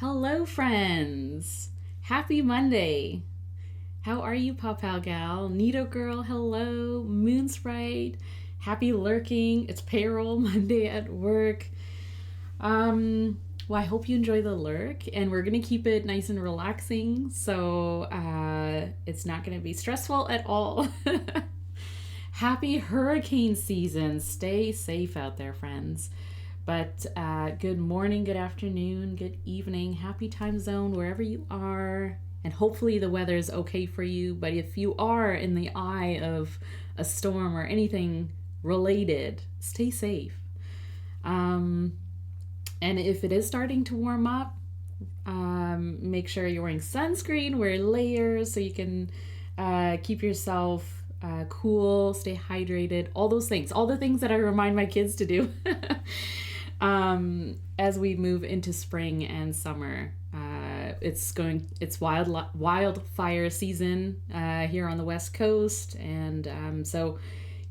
Hello, friends. Happy Monday. How are you, Pop Pal Gal? Neato Girl, hello. Moon Sprite, happy lurking. It's payroll Monday at work. Well, I hope you enjoy the lurk, and we're gonna keep it nice and relaxing, so it's not gonna be stressful at all. Happy hurricane season. Stay safe out there, friends. But good morning, good afternoon, good evening, happy time zone wherever you are. And hopefully the weather is okay for you. But if you are in the eye of a storm or anything related, stay safe. And if it is starting to warm up, make sure you're wearing sunscreen, wear layers so you can keep yourself cool, stay hydrated, all those things, all the things that I remind my kids to do. As we move into spring and summer. It's wildfire season here on the West Coast, and so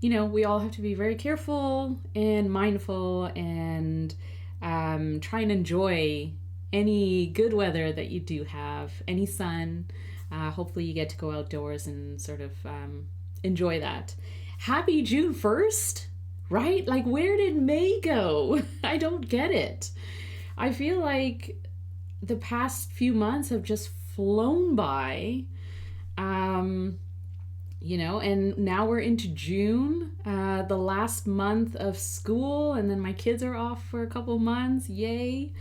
we all have to be very careful and mindful and try and enjoy any good weather that you do have, any sun. Hopefully you get to go outdoors and sort of enjoy that. Happy June 1st! Right? Like, where did May go? I don't get it. I feel like the past few months have just flown by. And now we're into June, the last month of school, and then my kids are off for a couple months. Yay.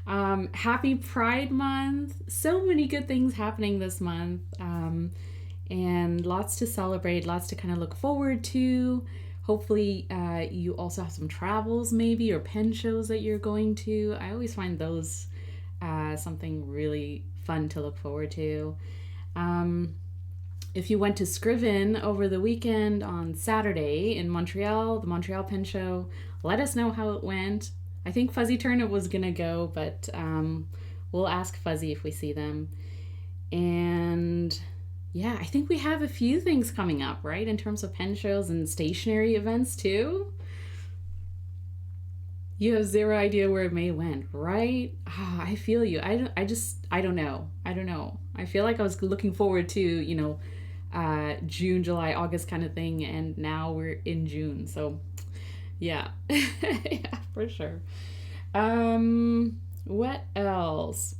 Happy Pride Month. So many good things happening this month. And lots to celebrate, lots to kind of look forward to. Hopefully you also have some travels maybe, or pen shows that you're going to. I always find those something really fun to look forward to. If you went to Scriven over the weekend on Saturday in Montreal, the Montreal Pen Show, let us know how it went. I think Fuzzy Turnip was going to go, but we'll ask Fuzzy if we see them. And yeah, I think we have a few things coming up, right? In terms of pen shows and stationery events too. You have zero idea where May went, right? I feel you. I don't know. I feel like I was looking forward to, June, July, August kind of thing, and now we're in June. So yeah. Yeah, for sure. What else?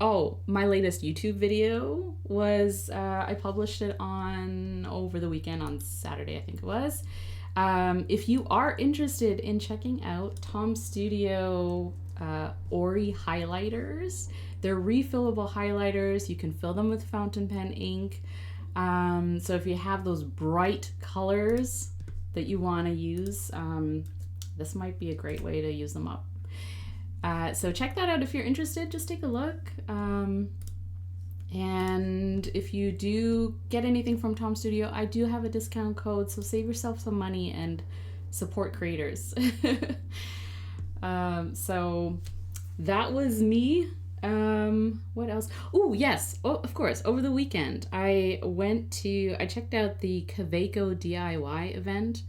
Oh, my latest YouTube video was, I published it over the weekend on Saturday, I think it was. If you are interested in checking out Tom's Studio Ori highlighters, they're refillable highlighters. You can fill them with fountain pen ink. So if you have those bright colors that you want to use, this might be a great way to use them up. So check that out if you're interested. Just take a look. And if you do get anything from Tom Studio, I do have a discount code, so save yourself some money and support creators. So that was me. What else? Oh, yes. Oh, of course. Over the weekend, I checked out the Kaweco DIY event.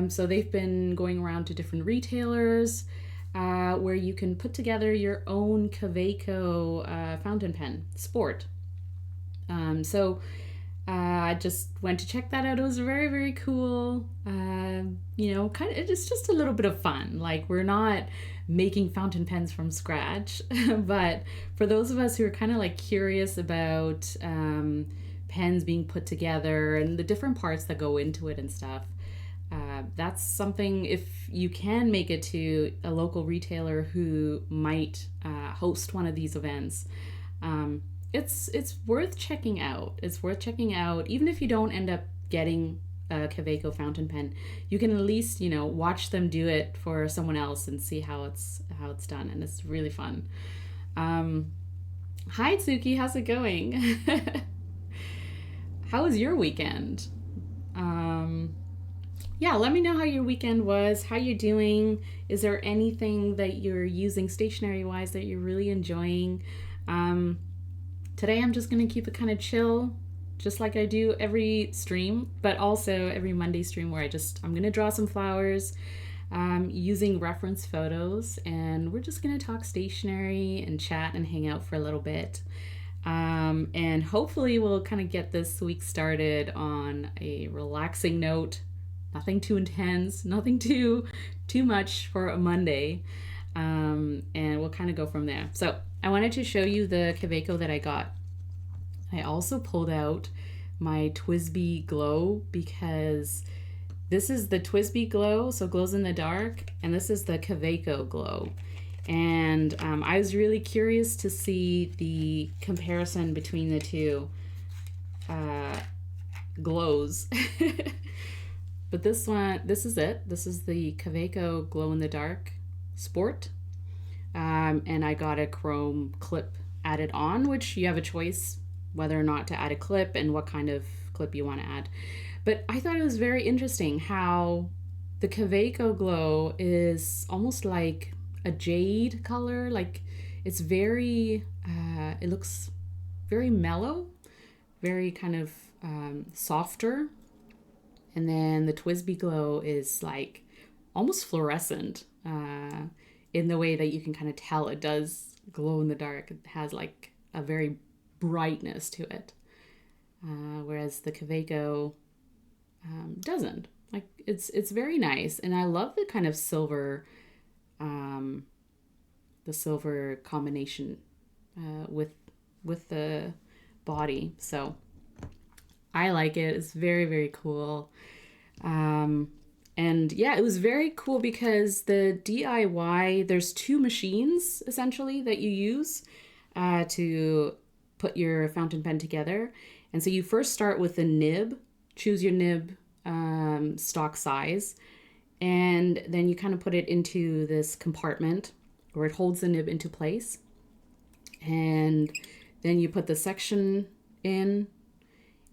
So they've been going around to different retailers, where you can put together your own Kaweco fountain pen sport. So I just went to check that out. It was very, very cool. It's just a little bit of fun. Like, we're not making fountain pens from scratch, but for those of us who are kind of like curious about pens being put together and the different parts that go into it and stuff, that's something, if you can make it to a local retailer who might host one of these events, it's worth checking out. It's worth checking out, even if you don't end up getting a Kaweco fountain pen. You can at least watch them do it for someone else and see how it's done, and it's really fun. Hi Tsuki, how's it going? How was your weekend? Yeah, let me know how your weekend was, how you're doing. Is there anything that you're using stationery-wise that you're really enjoying? Today I'm just going to keep it kind of chill, just like I do every stream, but also every Monday stream where I'm going to draw some flowers. using reference photos, and we're just going to talk stationery and chat and hang out for a little bit. And hopefully we'll kind of get this week started on a relaxing note. Nothing too intense, nothing too much for a Monday. And we'll kind of go from there. So I wanted to show you the Kaweco that I got. I also pulled out my TWSBI Glow because this is the TWSBI Glow, so glows in the dark, and this is the Kaweco Glow. And I was really curious to see the comparison between the two glows. But this is it. This is the Kaweco Glow in the Dark Sport. And I got a chrome clip added on, which you have a choice whether or not to add a clip and what kind of clip you want to add. But I thought it was very interesting how the Kaweco Glow is almost like a jade color. Like it's very, it looks very mellow, very kind of softer. And then the TWSBI Glow is like almost fluorescent in the way that you can kind of tell it does glow in the dark. It has like a very brightness to it, whereas the Kaweco doesn't. Like it's very nice, and I love the kind of silver, the silver combination with the body. So I like it. It's very, very cool. And yeah, it was very cool because the DIY, there's two machines essentially that you use to put your fountain pen together. And so you first start with the nib, choose your nib stock size, and then you kind of put it into this compartment where it holds the nib into place. And then you put the section in,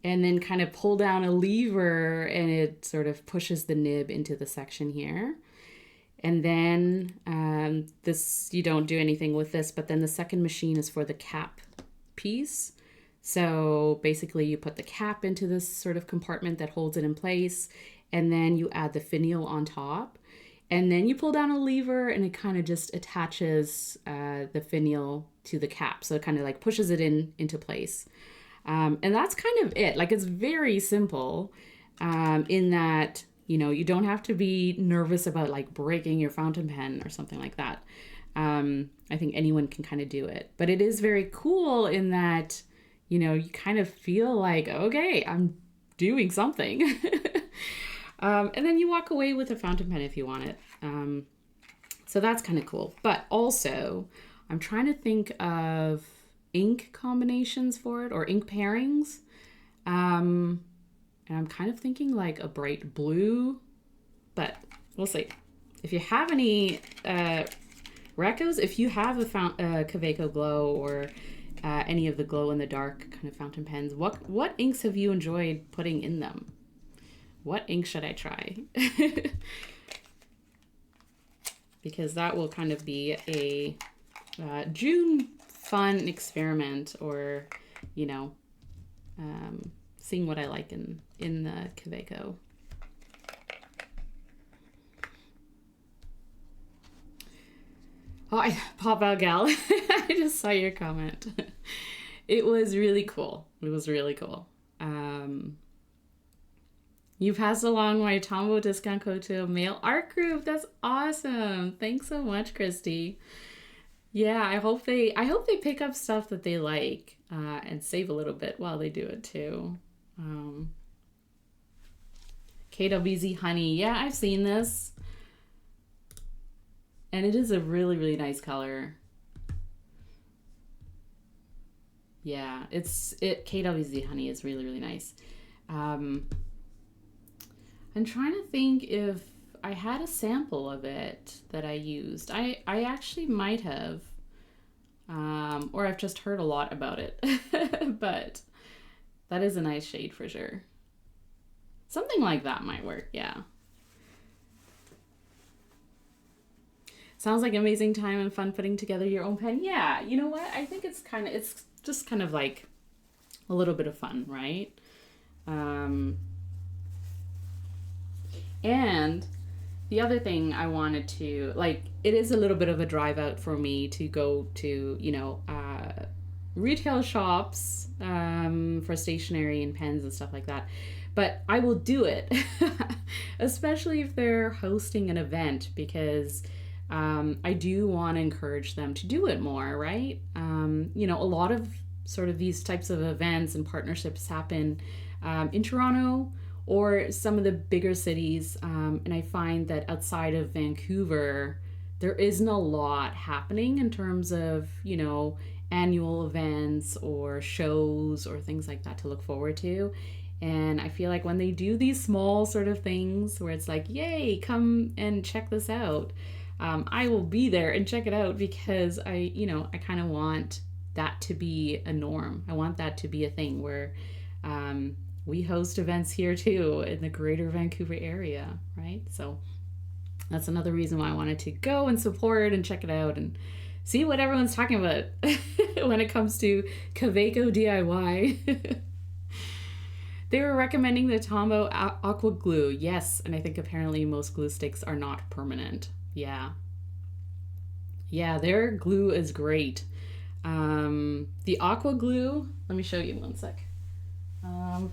and then kind of pull down a lever and it sort of pushes the nib into the section here. And then this, you don't do anything with this, but then the second machine is for the cap piece. So basically you put the cap into this sort of compartment that holds it in place, and then you add the finial on top, and then you pull down a lever and it kind of just attaches the finial to the cap. So it kind of like pushes it into place. And that's kind of it. Like it's very simple in that, you know, you don't have to be nervous about like breaking your fountain pen or something like that. I think anyone can kind of do it, but it is very cool in that, you know, you kind of feel like, okay, I'm doing something. And then you walk away with a fountain pen if you want it. So that's kind of cool. But also, I'm trying to think of ink combinations for it or ink pairings. And I'm kind of thinking like a bright blue, but we'll see. If you have any recos, if you have a Kaweco Glow or any of the glow in the dark kind of fountain pens, what inks have you enjoyed putting in them? What ink should I try? Because that will kind of be a June fun experiment, or, you know, seeing what I like in the Kaweco. Oh, Pop Out Gal, I just saw your comment. It was really cool. It was really cool. You passed along my Tombow discount code to a mail art group. That's awesome. Thanks so much, Christy. Yeah, I hope they pick up stuff that they like and save a little bit while they do it too. KWZ Honey. Yeah, I've seen this. And it is a really, really nice color. Yeah, KWZ Honey is really, really nice. I'm trying to think if I had a sample of it that I used. I actually might have. Or I've just heard a lot about it. But that is a nice shade for sure. Something like that might work, yeah. Sounds like an amazing time and fun putting together your own pen. Yeah, you know what? I think it's just kind of like a little bit of fun, right? And The other thing I wanted to, like, it is a little bit of a drive out for me to go to, retail shops for stationery and pens and stuff like that. But I will do it, especially if they're hosting an event, because I do want to encourage them to do it more, right? A lot of sort of these types of events and partnerships happen in Toronto or some of the bigger cities. And I find that outside of Vancouver, there isn't a lot happening in terms of, annual events or shows or things like that to look forward to. And I feel like when they do these small sort of things where it's like, yay, come and check this out, I will be there and check it out, because I kind of want that to be a norm. I want that to be a thing where we host events here too in the greater Vancouver area, right? So that's another reason why I wanted to go and support and check it out and see what everyone's talking about when it comes to Kaweco DIY. They were recommending the Tombow Aqua Glue. Yes, and I think apparently most glue sticks are not permanent. Yeah. Yeah, their glue is great. The Aqua Glue, let me show you one sec. Of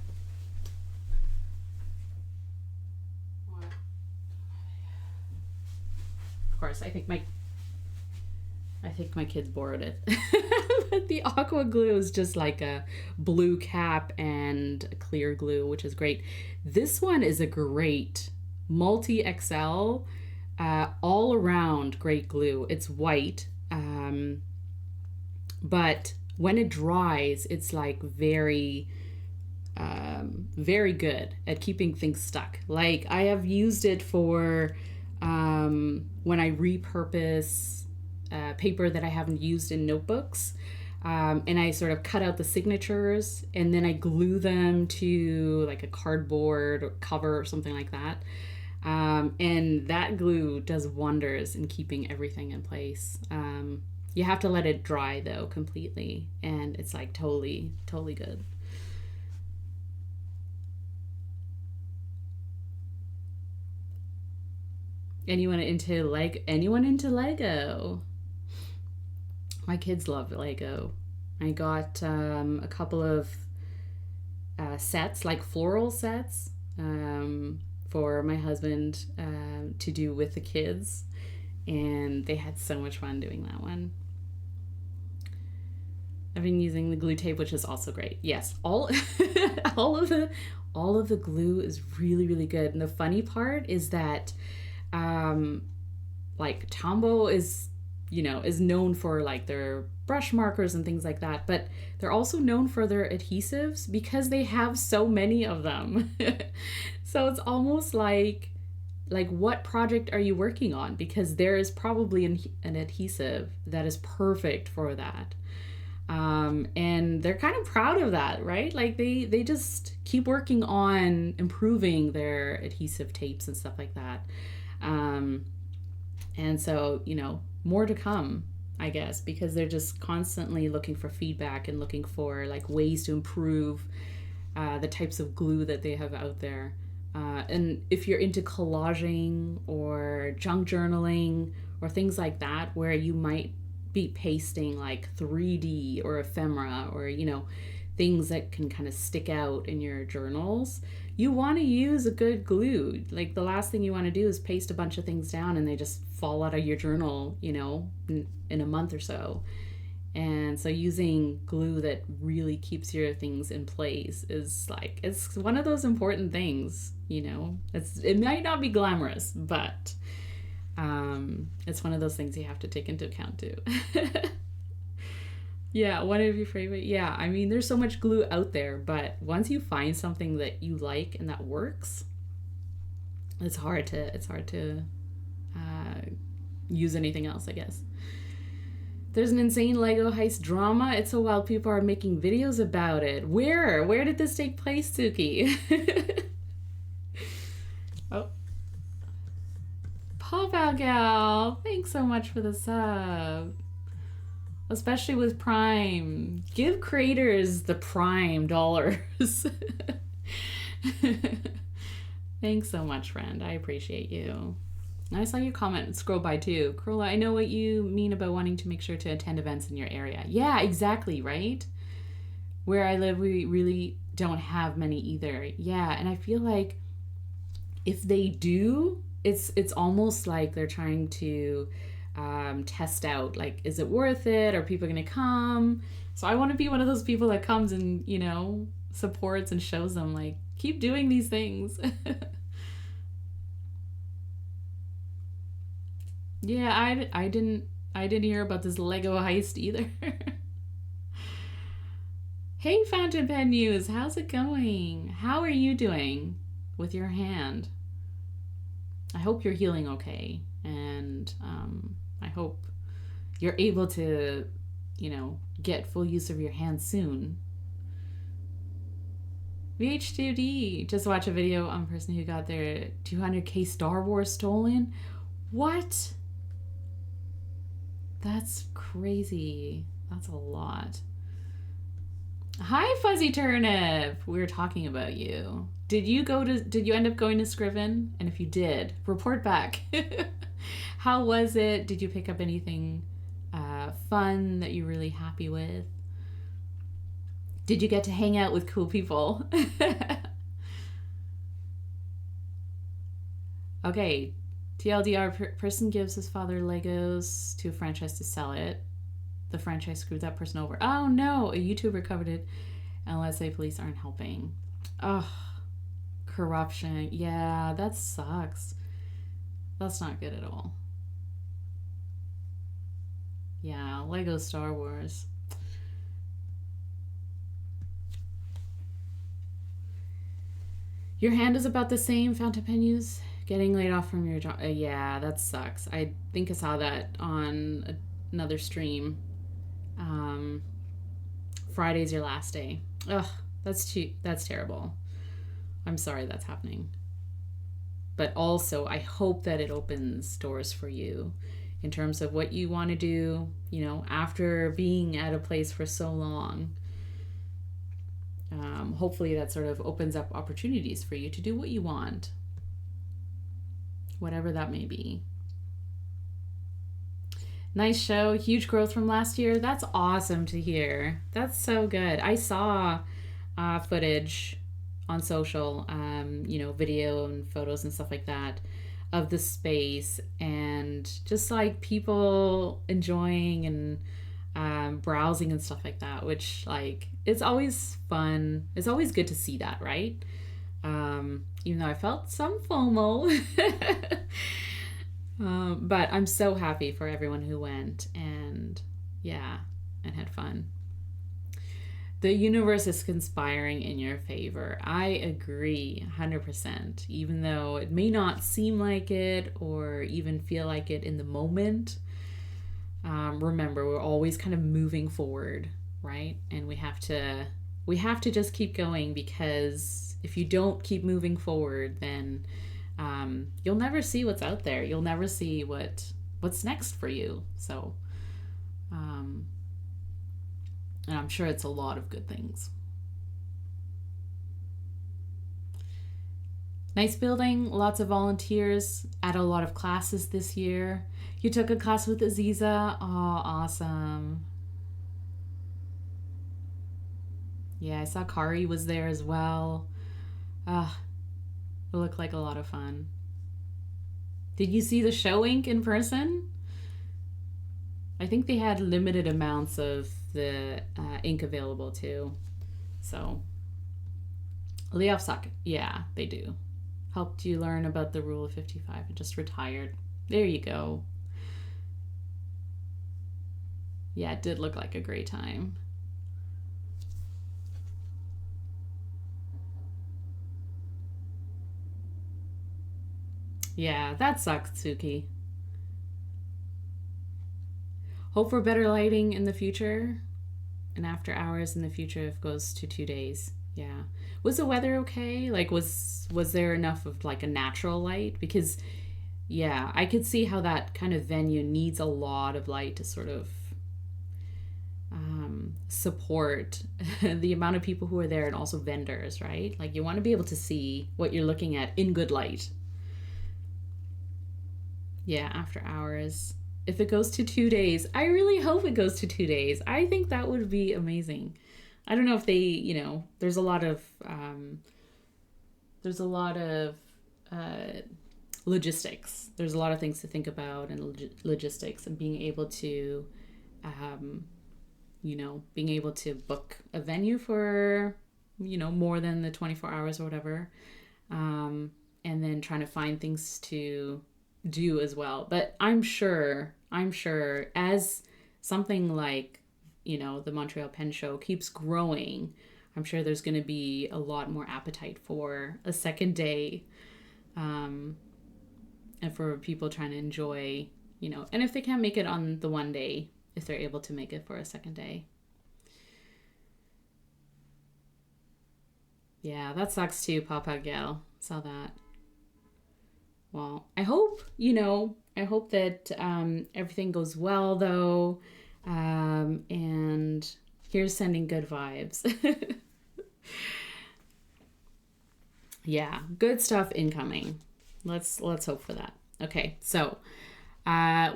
course, I think my kids borrowed it. But the Aqua Glue is just like a blue cap and a clear glue, which is great. This one is a great multi-XL, all around great glue. It's white, but when it dries, it's like very good at keeping things stuck. Like, I have used it for when I repurpose paper that I haven't used in notebooks, and I sort of cut out the signatures and then I glue them to like a cardboard or cover or something like that. And that glue does wonders in keeping everything in place. You have to let it dry though completely, and it's like totally good. Anyone into Lego? My kids love Lego. I got a couple of sets, like floral sets, for my husband to do with the kids, and they had so much fun doing that one. I've been using the glue tape, which is also great. Yes, all of the glue is really good. And the funny part is that like Tombow is known for like their brush markers and things like that, but they're also known for their adhesives because they have so many of them. So it's almost like what project are you working on? Because there is probably an adhesive that is perfect for that. And they're kind of proud of that, right? Like they just keep working on improving their adhesive tapes and stuff like that. And so, more to come, I guess, because they're just constantly looking for feedback and looking for like ways to improve the types of glue that they have out there. And if you're into collaging or junk journaling or things like that, where you might be pasting like 3D or ephemera or, things that can kind of stick out in your journals, you want to use a good glue. Like, the last thing you want to do is paste a bunch of things down and they just fall out of your journal, in a month or so. And so using glue that really keeps your things in place is like, it's one of those important things, it might not be glamorous, but it's one of those things you have to take into account too. Yeah, one of your favorite. Yeah, I mean, there's so much glue out there, but once you find something that you like and that works, it's hard to use anything else, I guess. There's an insane Lego heist drama. It's so wild people are making videos about it. Where did this take place, Suki? Oh. Pop out gal, thanks so much for the sub. Especially with Prime. Give creators the Prime dollars. Thanks so much, friend. I appreciate you. I saw your comment scroll by too. Corolla, I know what you mean about wanting to make sure to attend events in your area. Yeah, exactly, right? Where I live, we really don't have many either. Yeah, and I feel like if they do, it's almost like they're trying to test out, like, is it worth it? Are people going to come? So I want to be one of those people that comes and, supports and shows them, like, keep doing these things. Yeah, I didn't hear about this Lego heist either. Hey, Fountain Pen News, how's it going? How are you doing with your hand? I hope you're healing okay, and I hope you're able to, get full use of your hand soon. VH2D, just watch a video on a person who got their 200K Star Wars stolen. What? That's crazy. That's a lot. Hi, Fuzzy Turnip. We were talking about you. Did you end up going to Scriven? And if you did, report back. How was it? Did you pick up anything fun that you're really happy with? Did you get to hang out with cool people? Okay, TLDR, person gives his father Legos to a franchise to sell it. The franchise screwed that person over. Oh no, a YouTuber covered it. And let's say police aren't helping. Ugh, corruption. Yeah, that sucks. That's not good at all. Yeah, Lego Star Wars. Your hand is about the same, Fountain Pen Use. Getting laid off from your job. Yeah, that sucks. I think I saw that on another stream. Friday's your last day. Ugh, that's terrible. I'm sorry that's happening. But also, I hope that it opens doors for you in terms of what you want to do, after being at a place for so long. Hopefully that sort of opens up opportunities for you to do what you want, whatever that may be. Nice show. Huge growth from last year. That's awesome to hear. That's so good. I saw footage on social, video and photos and stuff like that of the space, and just like people enjoying and browsing and stuff like that, which, like, it's always fun. It's always good to see that, right? Even though I felt some FOMO. But I'm so happy for everyone who went and had fun. The universe is conspiring in your favor. I agree 100%. Even though it may not seem like it or even feel like it in the moment, remember, we're always kind of moving forward, right? And we have to just keep going, because if you don't keep moving forward, then you'll never see what's out there. You'll never see what's next for you. So, and I'm sure it's a lot of good things. Nice building, lots of volunteers, at a lot of classes this year. You took a class with Aziza. Oh, awesome. Yeah, I saw Kari was there as well. It looked like a lot of fun. Did you see the show ink in person? I think they had limited amounts of the ink available too. So, layoff suck. Yeah, they do. Helped you learn about the rule of 55 and just retired. There you go. Yeah, it did look like a great time. Yeah, that sucks, Tsuki. Hope for better lighting in the future, and after hours in the future if it goes to 2 days. Yeah. Was the weather okay? Like, was there enough of, like, a natural light? Because, yeah, I could see how that kind of venue needs a lot of light to sort of support the amount of people who are there, and also vendors, right? Like, you want to be able to see what you're looking at in good light. Yeah, after hours. If it goes to 2 days, I really hope it goes to 2 days. I think that would be amazing. I don't know if they, there's a lot of uh, logistics. There's a lot of things to think about and logistics and being able to, um, being able to book a venue for, more than the 24 hours or whatever. And then trying to find things to do as well. But I'm sure as something like, the Montreal Pen Show keeps growing, I'm sure there's going to be a lot more appetite for a second day, and for people trying to enjoy, and if they can't make it on the one day, if they're able to make it for a second day. Yeah, that sucks too, Papa Gal. Saw that. Well, I hope that everything goes well though. And here's sending good vibes. Yeah, good stuff incoming. Let's hope for that. Okay, so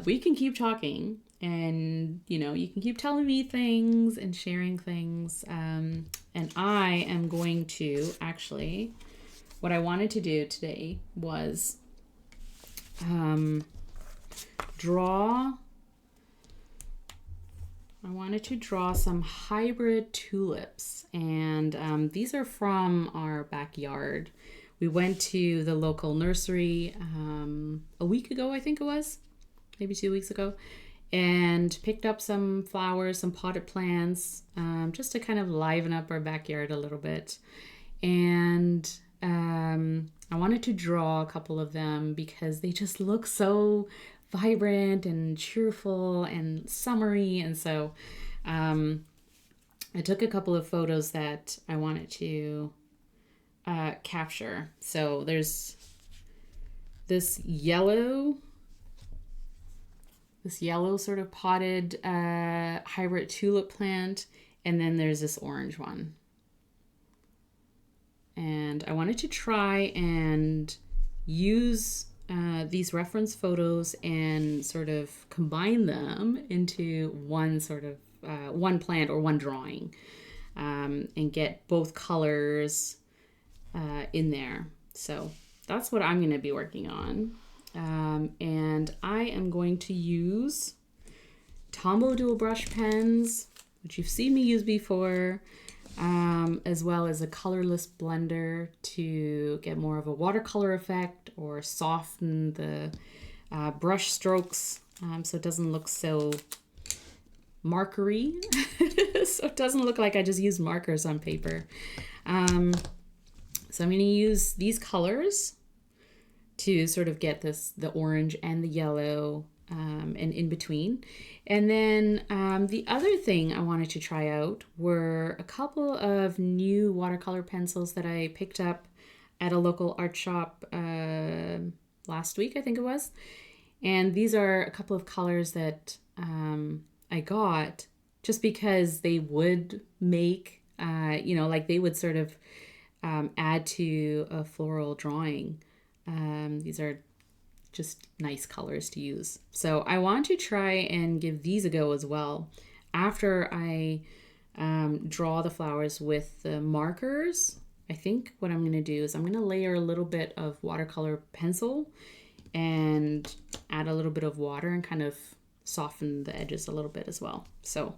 we can keep talking, and you can keep telling me things and sharing things. And I am going to actually, what I wanted to do today was draw. I wanted to draw some hybrid tulips, and these are from our backyard. We went to the local nursery a week ago, I think it was, maybe 2 weeks ago, and picked up some flowers, some potted plants, just to kind of liven up our backyard a little bit. And I wanted to draw a couple of them because they just look so vibrant and cheerful and summery. And so I took a couple of photos that I wanted to capture. So there's this yellow sort of potted hybrid tulip plant, and then there's this orange one. And I wanted to try and use these reference photos and sort of combine them into one sort of one plant or one drawing, and get both colors in there. So that's what I'm going to be working on. And I am going to use Tombow dual brush pens, which you've seen me use before, as well as a colorless blender to get more of a watercolor effect or soften the brush strokes, so it doesn't look so markery. So it doesn't look like I just used markers on paper. So I'm going to use these colors to sort of get the orange and the yellow, and in between. And then the other thing I wanted to try out were a couple of new watercolor pencils that I picked up at a local art shop last week, I think it was. And these are a couple of colors that I got just because they would make, like they would sort of add to a floral drawing. These are just nice colors to use. So I want to try and give these a go as well. After I draw the flowers with the markers, I think what I'm going to do is I'm going to layer a little bit of watercolor pencil and add a little bit of water and kind of soften the edges a little bit as well. So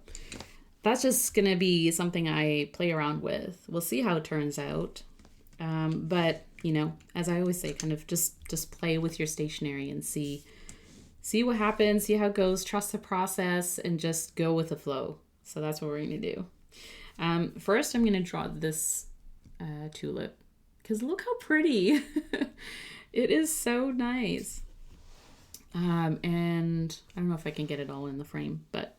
that's just going to be something I play around with. We'll see how it turns out. But as I always say, kind of just play with your stationery and see what happens, see how it goes, trust the process, and just go with the flow. So that's what we're going to do. First, I'm going to draw this tulip because look how pretty. It is so nice. And I don't know if I can get it all in the frame, but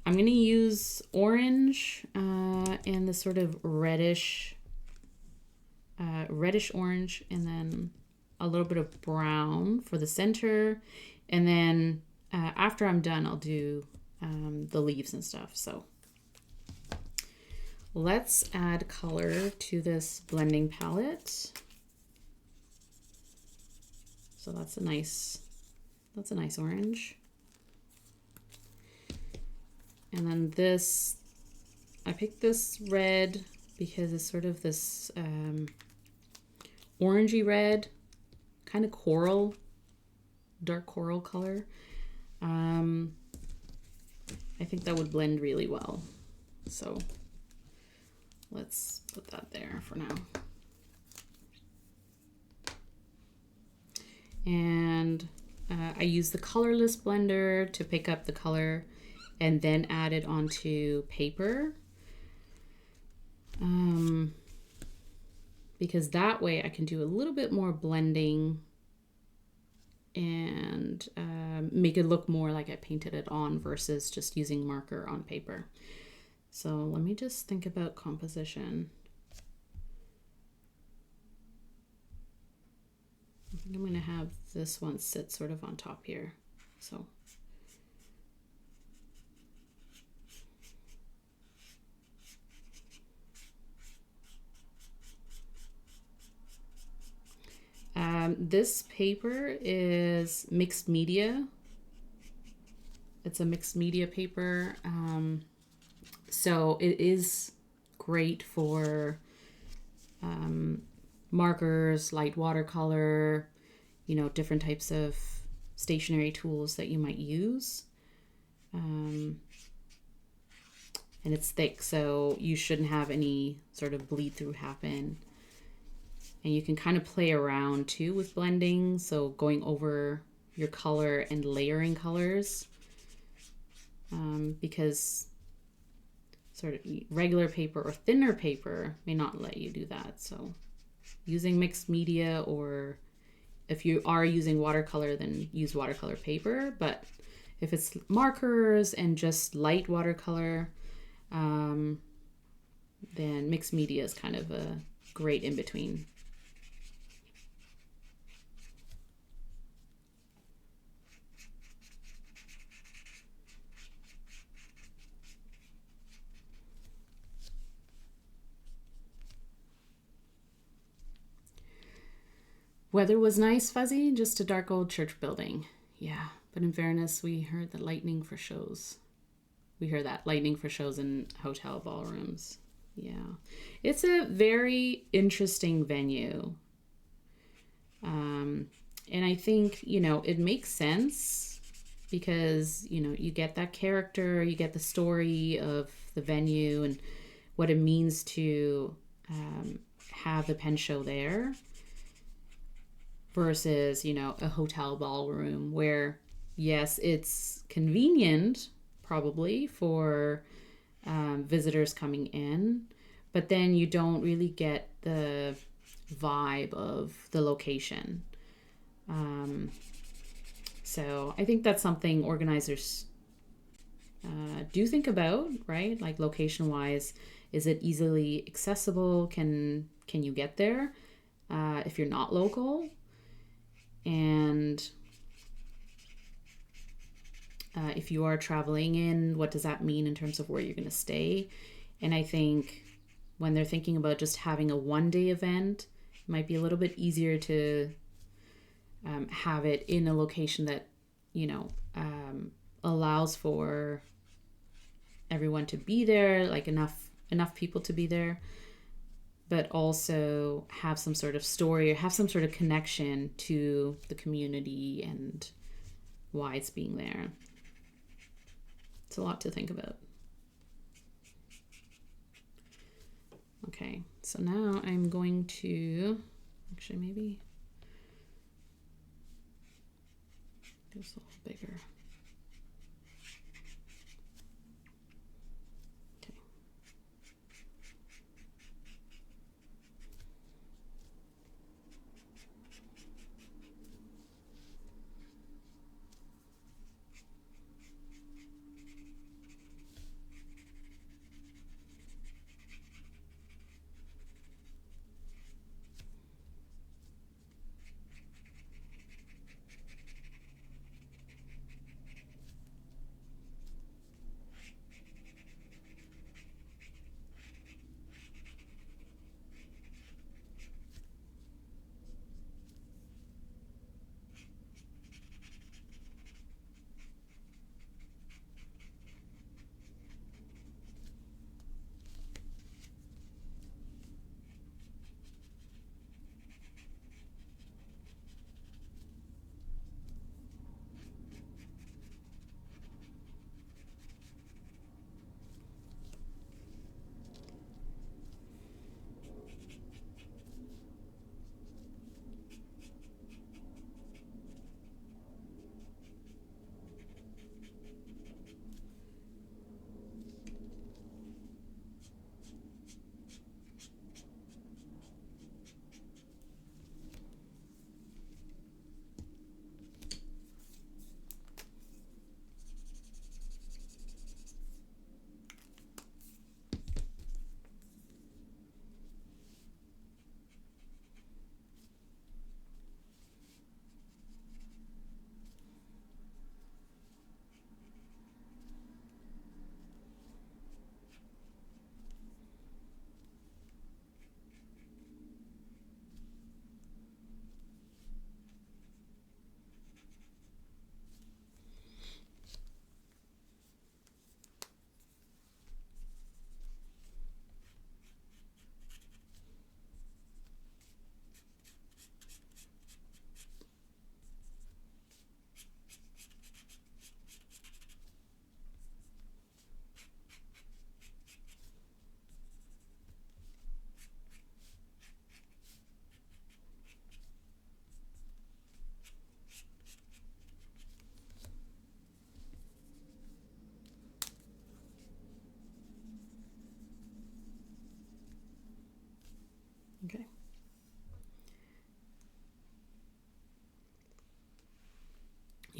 I'm going to use orange and the sort of reddish orange, and then a little bit of brown for the center. And then after I'm done, I'll do the leaves and stuff. So let's add color to this blending palette. So that's a nice That's a nice orange. And then this, I picked this red because it's sort of this orangey red, kind of coral, dark coral color. I think that would blend really well. So let's put that there for now. And I use the Colorless blender to pick up the color and then add it onto paper. Because that way I can do a little bit more blending and make it look more like I painted it on versus just using marker on paper. So let me just think about composition. I think I'm going to have this one sit sort of on top here. So this paper is mixed media. It's a mixed media paper. So it is great for markers, light watercolor, you know, different types of stationery tools that you might use. And it's thick, so you shouldn't have any sort of bleed through happen. And you can kind of play around too with blending, so going over your color and layering colors, because sort of regular paper or thinner paper may not let you do that. So using mixed media, or if you are using watercolor, then use watercolor paper. But if it's markers and just light watercolor, then mixed media is kind of a great in-between. Weather was nice, Fuzzy, just a dark old church building. Yeah, but in fairness, we heard the lightning for shows. We hear that lightning for shows in hotel ballrooms. Yeah, it's a very interesting venue. And I think, you know, it makes sense because, you know, you get that character, you get the story of the venue and what it means to have the pen show there versus, you know, a hotel ballroom where, yes, it's convenient probably for visitors coming in, but then you don't really get the vibe of the location. So I think that's something organizers do think about, right? Like location wise, is it easily accessible? Can you get there if you're not local? And if you are traveling in, what does that mean in terms of where you're going to stay? And I think when they're thinking about just having a one-day event, it might be a little bit easier to have it in a location that, you know, allows for everyone to be there, like enough people to be there, but also have some sort of story or have some sort of connection to the community and why it's being there. It's a lot to think about. Okay, so now I'm going to, actually maybe do this a little bigger. Okay.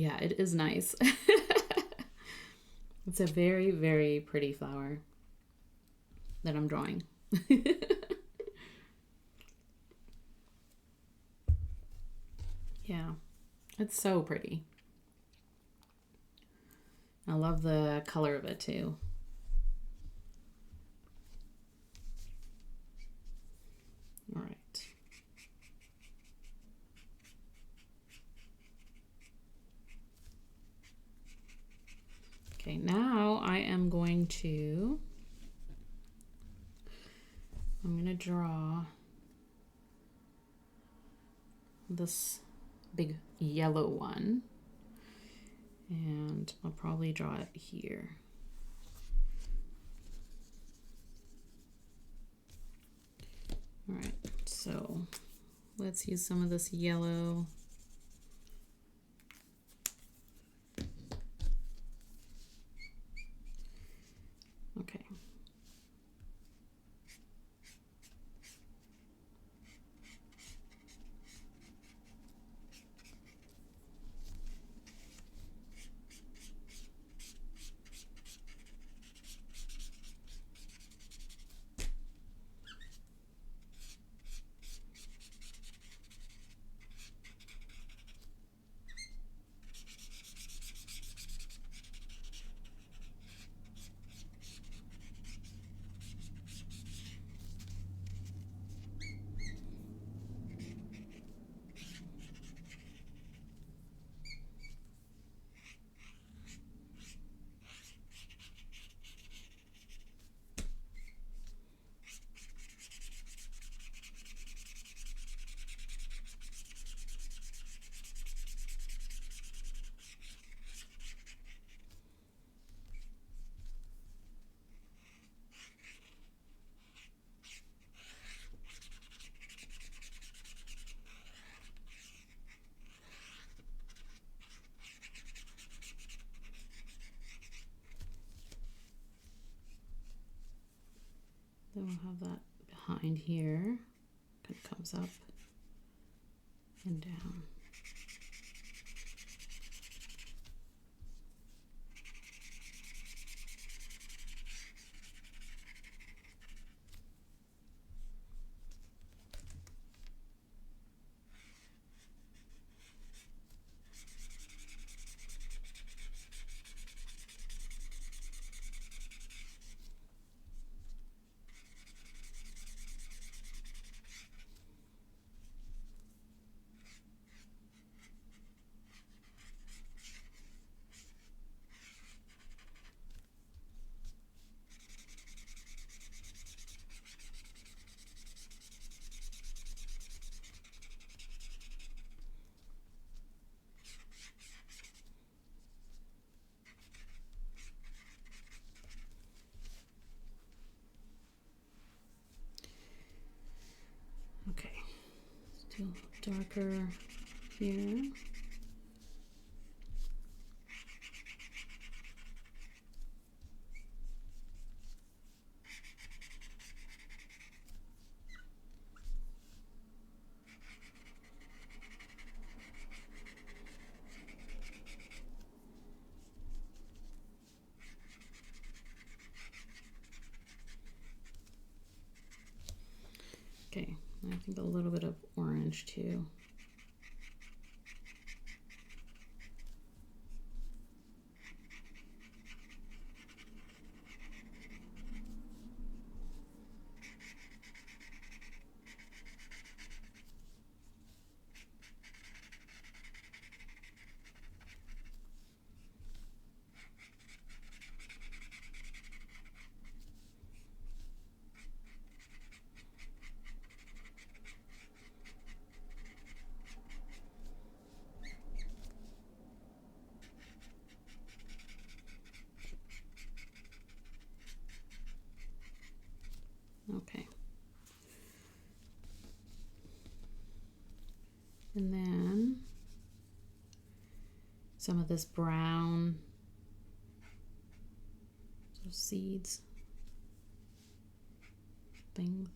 Yeah, it is nice. It's a very, very pretty flower that I'm drawing. Yeah, it's so pretty. I love the color of it too. All right. Okay, now I'm going to draw this big yellow one, and I'll probably draw it here. All right, so let's use some of this yellow. Okay. Then we'll have that behind here. Kind of comes up and down. Okay, still darker here. Okay, I think a little bit of orange too. Okay. And then some of this brown, those seeds, things.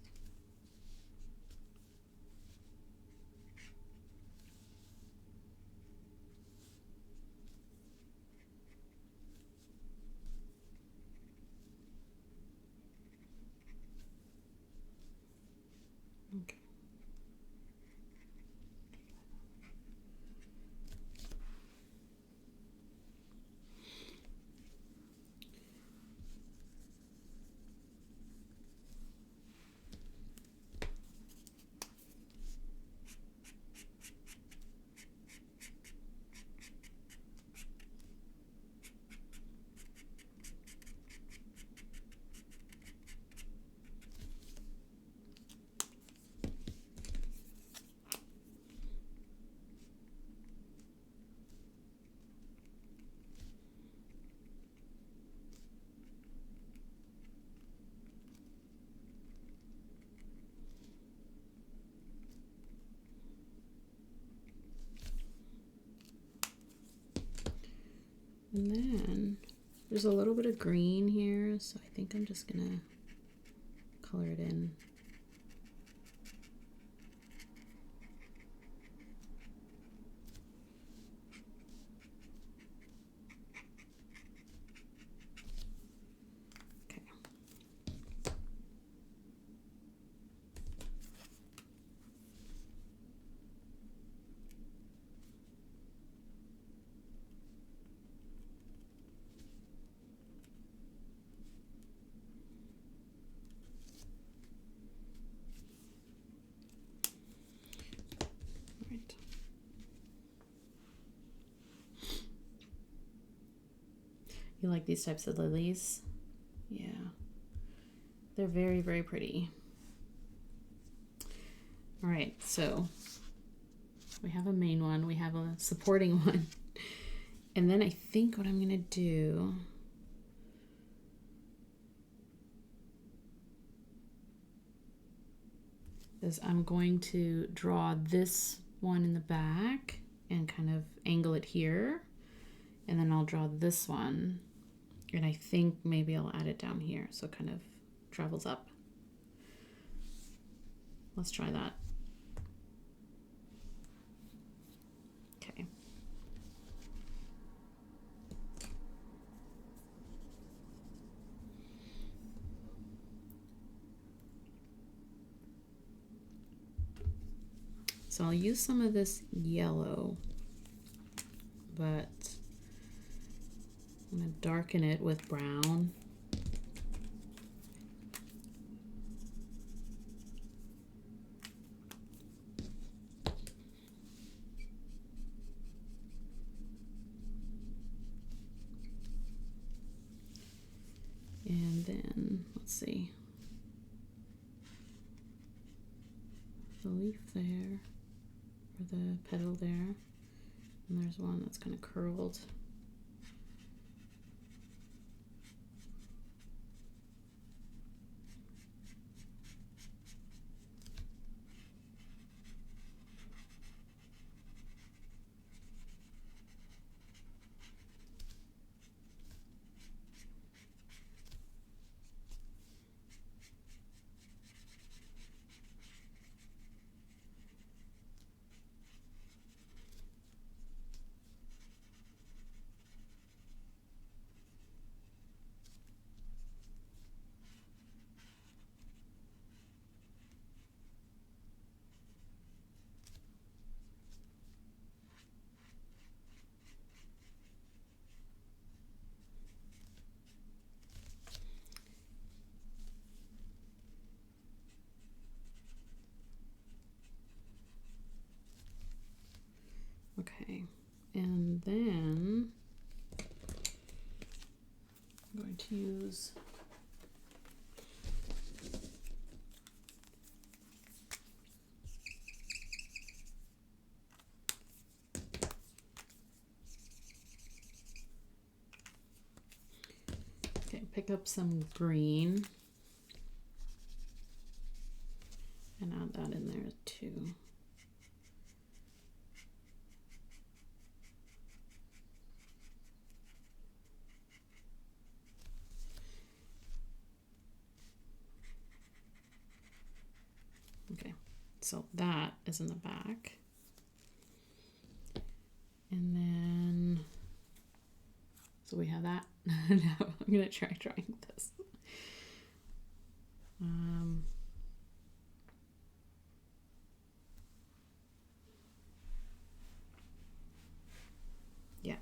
And then there's a little bit of green here, so I think I'm just gonna color it in. You like these types of lilies? Yeah. They're very, very pretty. All right, so we have a main one, we have a supporting one. And then I think what I'm gonna do is I'm going to draw this one in the back and kind of angle it here. And then I'll draw this one. And I think maybe I'll add it down here so it kind of travels up. Let's try that. Okay. So I'll use some of this yellow, but I'm going to darken it with brown. And then, let's see, the leaf there, or the petal there, and there's one that's kind of curled. Okay, and then I'm going to use pick up some green and add that in there too. Okay, so that is in the back. And then, so we have that. Now I'm gonna try drawing this. Yeah.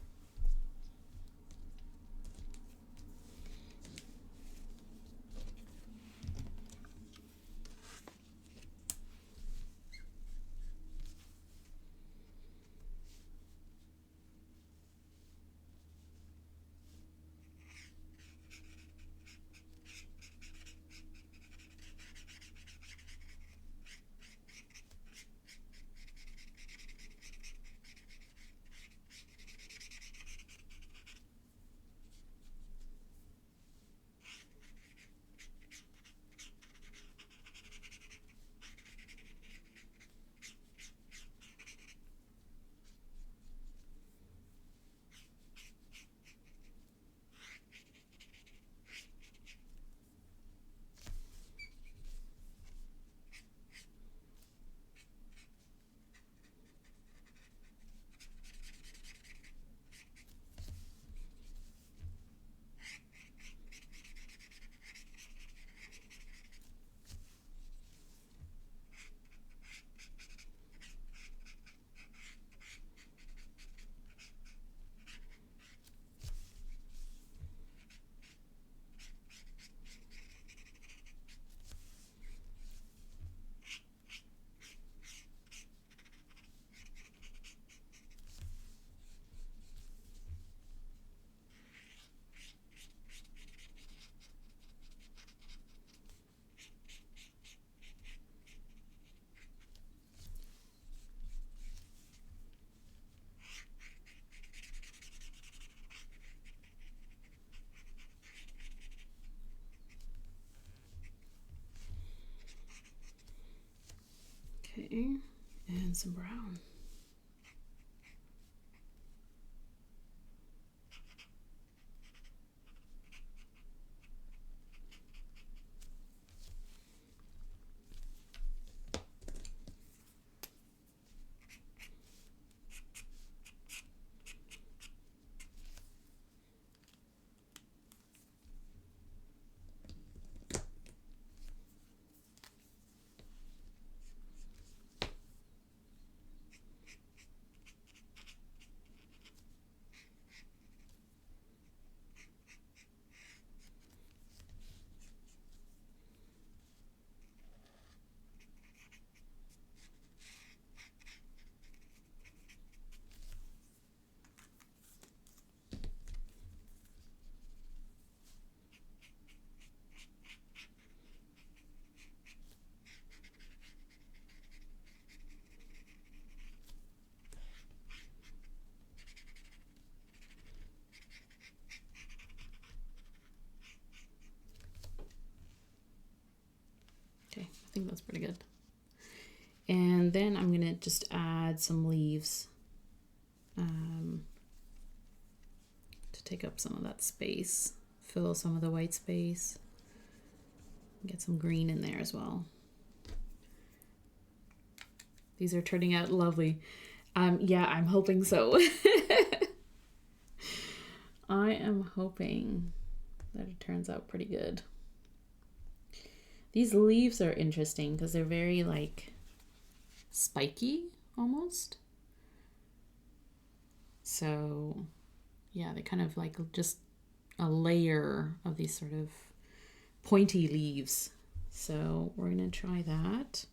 Okay, and some brown. Okay, I think that's pretty good. And then I'm gonna just add some leaves to take up some of that space, fill some of the white space, get some green in there as well. These are turning out lovely. Yeah, I'm hoping so. I am hoping that it turns out pretty good. These leaves are interesting because they're very like spiky almost. So yeah, they kind of like just a layer of these sort of pointy leaves. So we're gonna try that.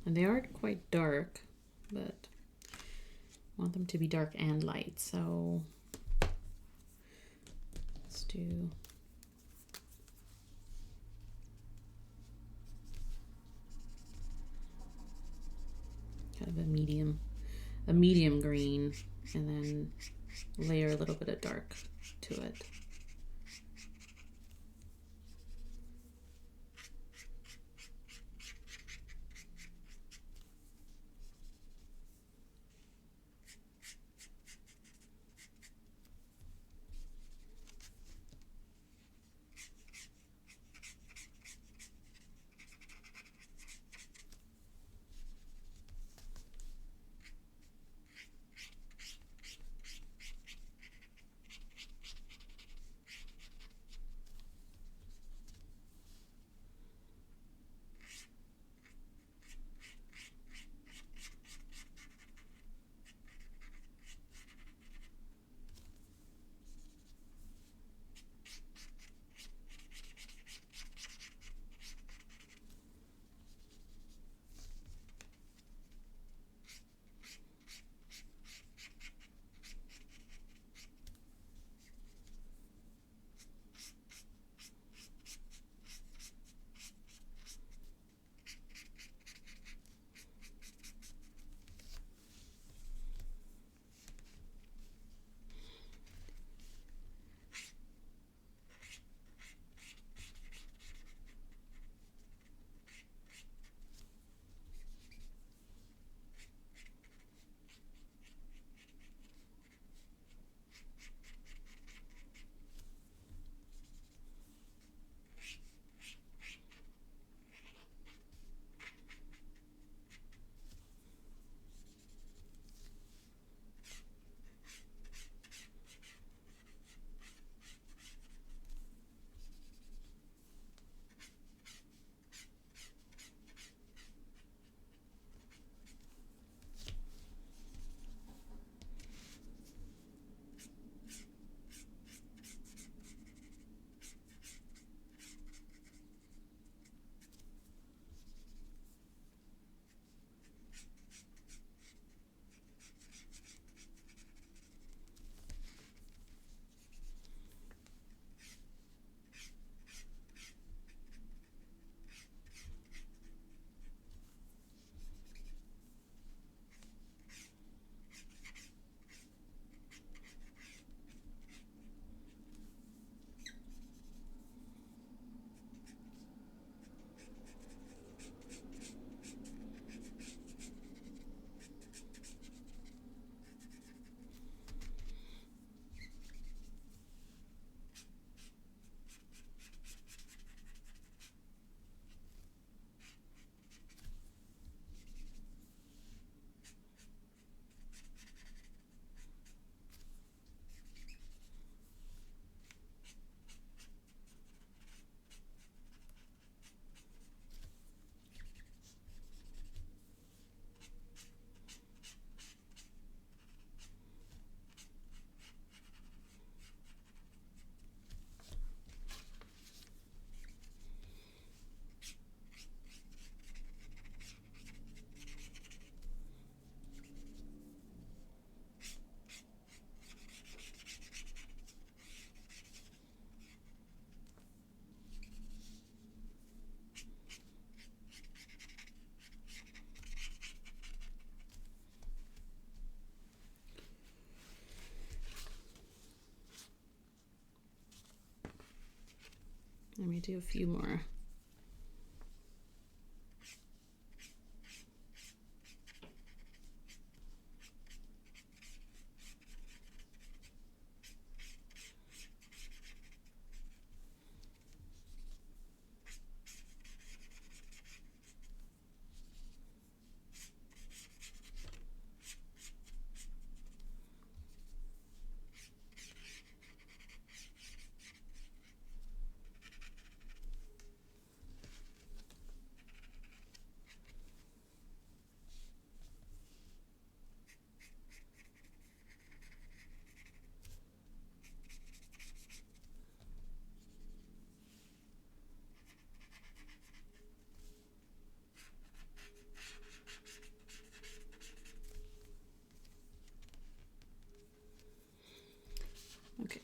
And they are quite dark, but I want them to be dark and light. So let's do kind of a medium green, and then layer a little bit of dark to it. Let me do a few more. Okay.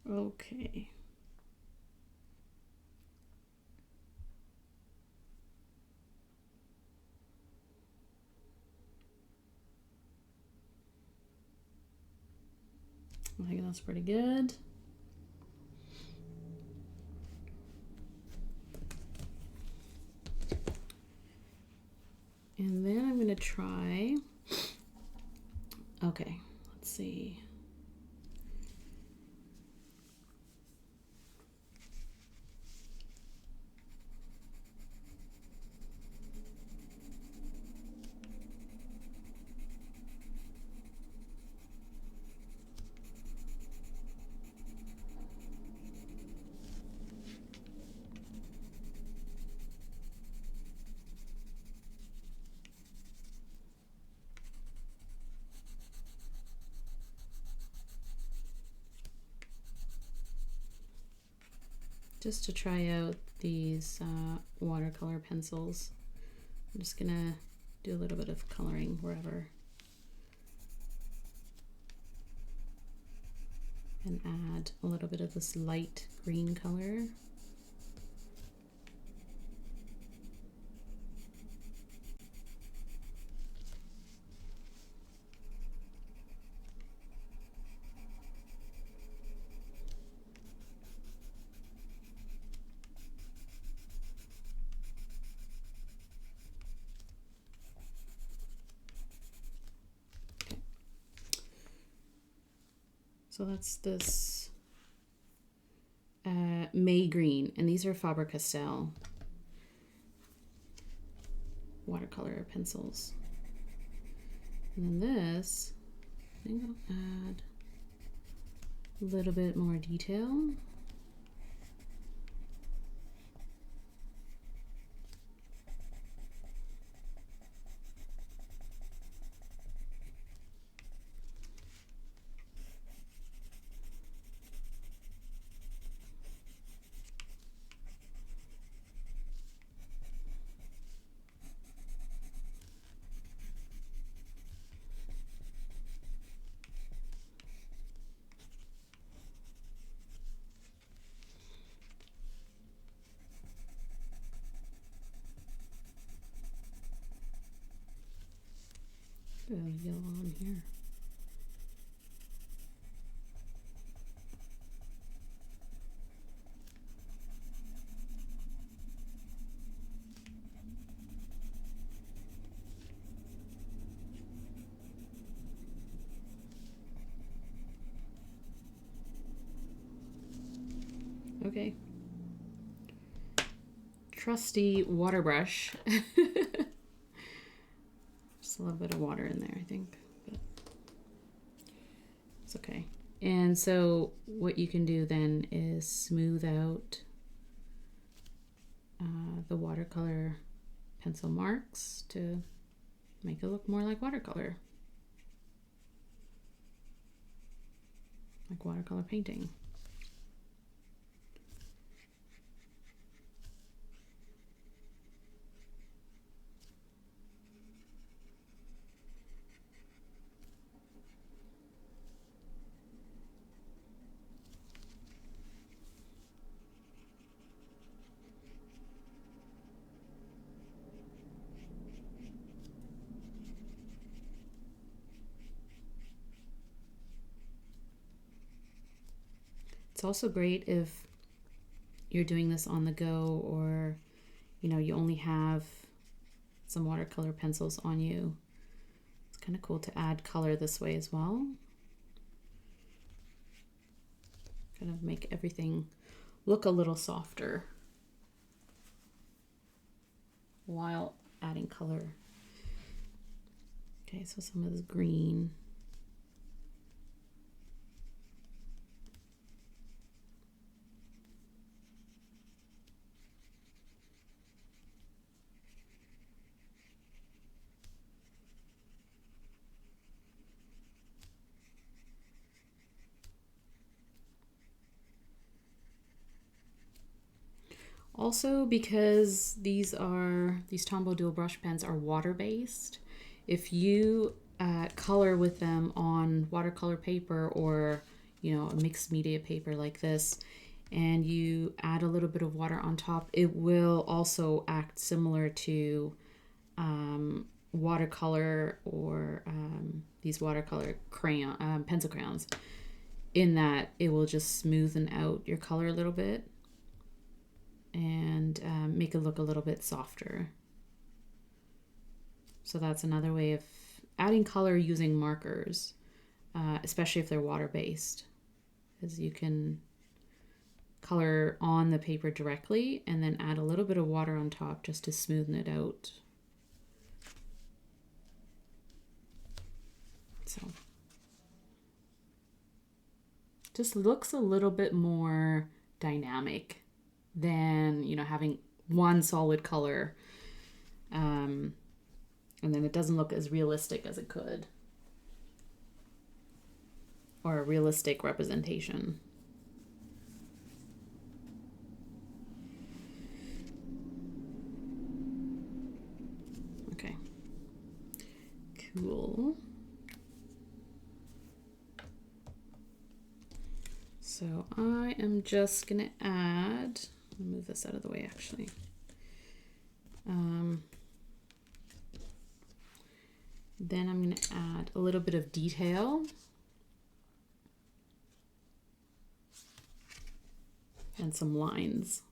Okay. I think that's pretty good. And then I'm going to try, okay, let's see. Just to try out these watercolor pencils. I'm just gonna do a little bit of coloring wherever. And add a little bit of this light green color. So that's this May green, and these are Faber-Castell watercolor pencils. And then this, I think I'll add a little bit more detail. Bit of yellow on here. Okay. Trusty water brush. Just a little bit of water in there, I think, but it's okay. And so what you can do then is smooth out the watercolor pencil marks to make it look more like watercolor painting. It's also great if you're doing this on the go, or you only have some watercolor pencils on you. It's kind of cool to add color this way as well. Kind of make everything look a little softer while adding color. Okay, so some of this green. Also, because these Tombow dual brush pens are water-based, if you color with them on watercolor paper or a mixed media paper like this, and you add a little bit of water on top, it will also act similar to watercolor or these watercolor pencil crayons, in that it will just smoothen out your color a little bit and make it look a little bit softer. So that's another way of adding color using markers, especially if they're water-based, is you can color on the paper directly and then add a little bit of water on top just to smoothen it out. So just looks a little bit more dynamic than having one solid color, and then it doesn't look as realistic as it could, or a realistic representation. Okay, cool. So I am just gonna add, I'll move this out of the way actually. Then I'm going to add a little bit of detail and some lines.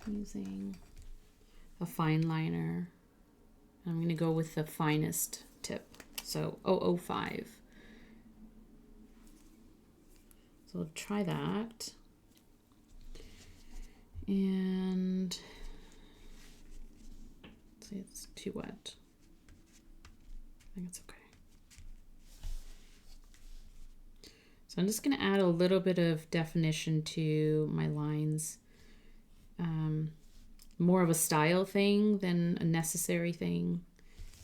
Using a fine liner. I'm going to go with the finest tip, so 005. So I'll try that. And let's see, it's too wet. I think it's okay. So I'm just going to add a little bit of definition to my lines. More of a style thing than a necessary thing.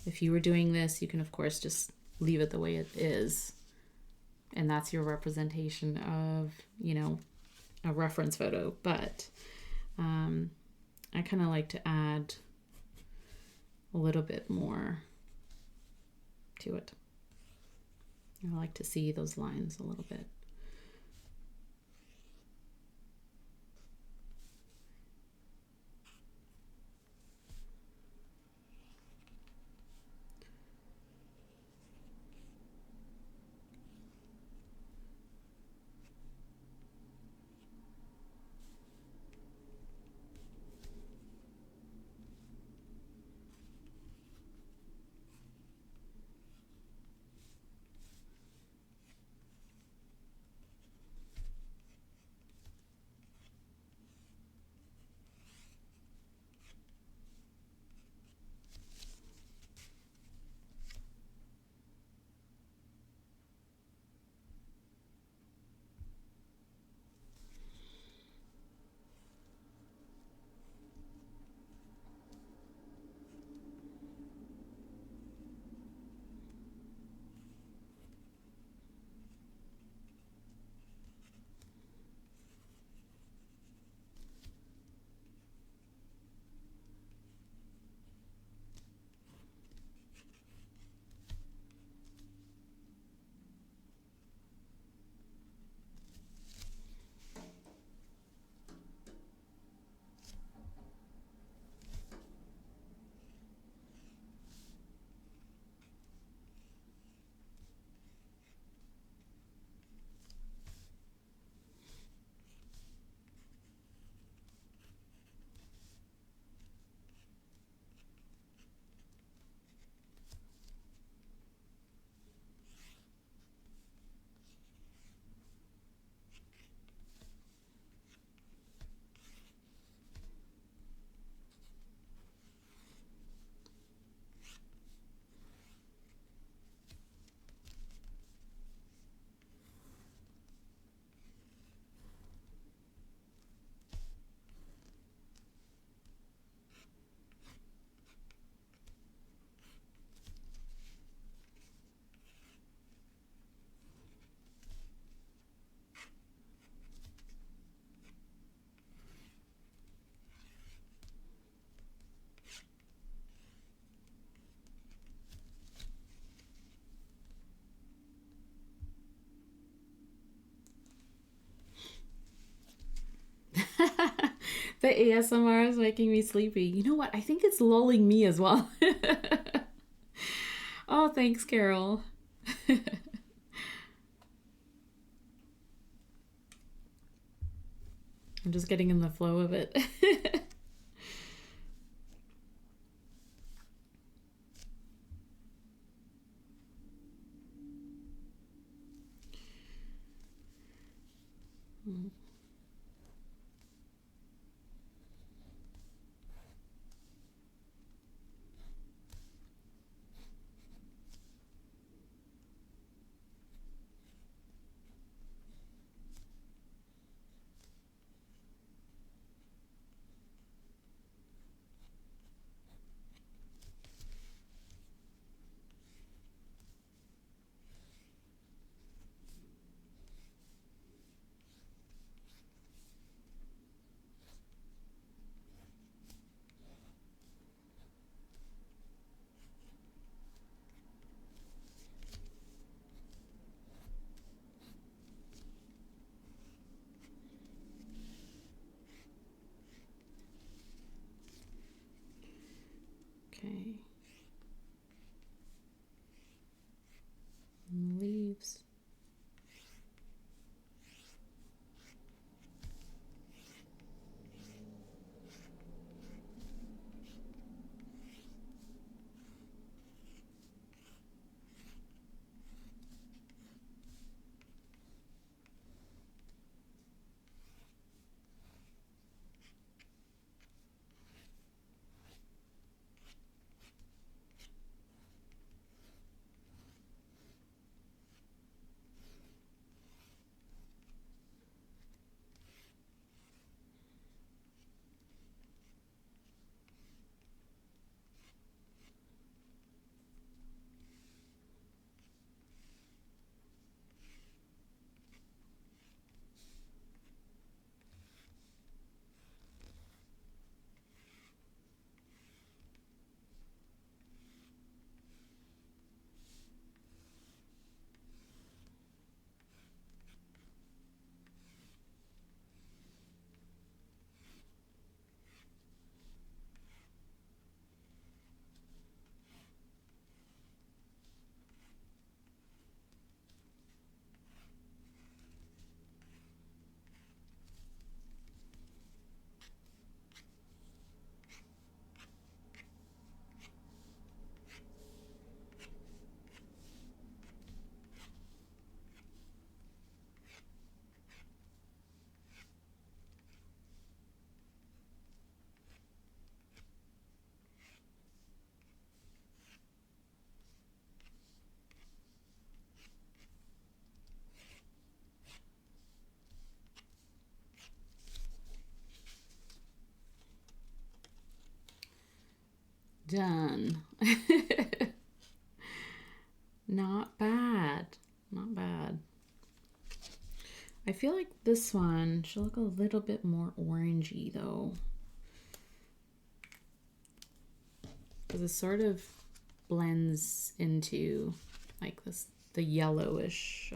If you were doing this, you can of course just leave it the way it is. And that's your representation of, a reference photo. But I kind of like to add a little bit more to it. I like to see those lines a little bit. The ASMR is making me sleepy. You know what? I think it's lulling me as well. Oh, thanks, Carol. I'm just getting in the flow of it. Okay. Leaves. Done. Not bad. Not bad. I feel like this one should look a little bit more orangey though. Because it sort of blends into like this, the yellowish,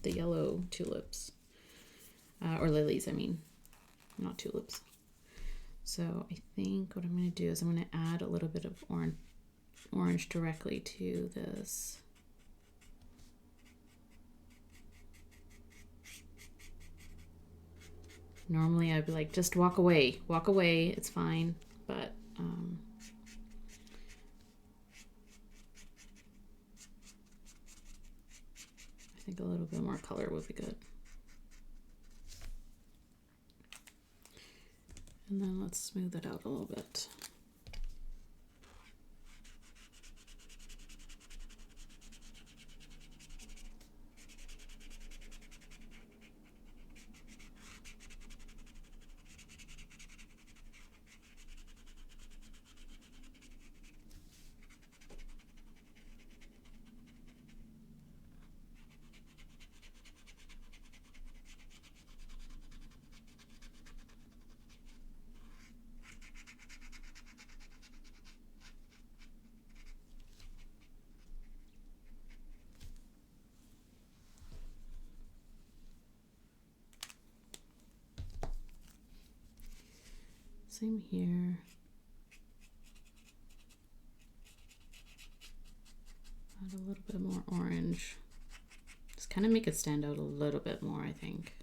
the yellow tulips. Or lilies, I mean. Not tulips. So I think what I'm going to do is I'm going to add a little bit of orange directly to this. Normally I'd be like, just walk away, it's fine. But I think a little bit more color would be good. And then let's smooth it out a little bit. Same here. Add a little bit more orange. Just kind of make it stand out a little bit more, I think.